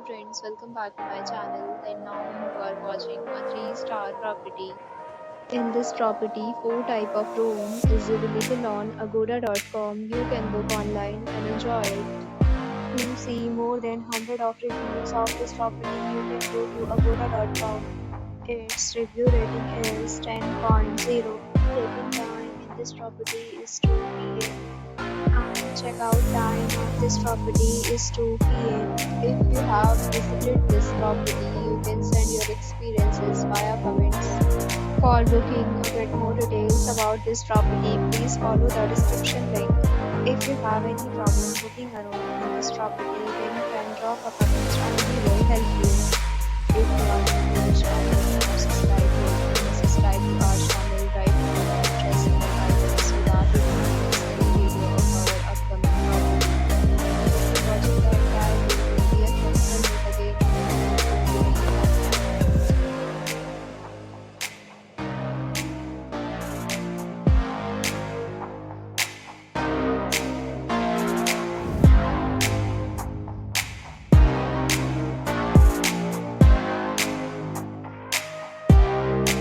friends, welcome back to my channel, and now you are watching a 3-star property. In this property, 4 type of room is available on agoda.com. You can book online and enjoy it. To see more than 100 of reviews of this property, you can go to agoda.com. Its review rating is 10.0. Check-in time in this property is 2 p.m. and check-out time of this property is 2 p.m. If you have visited this property, you can send your experiences via comments. For booking or get more details about this property, please follow the description link. If you have any problem booking a room in this property, then you can drop a comment and we will help you. If you are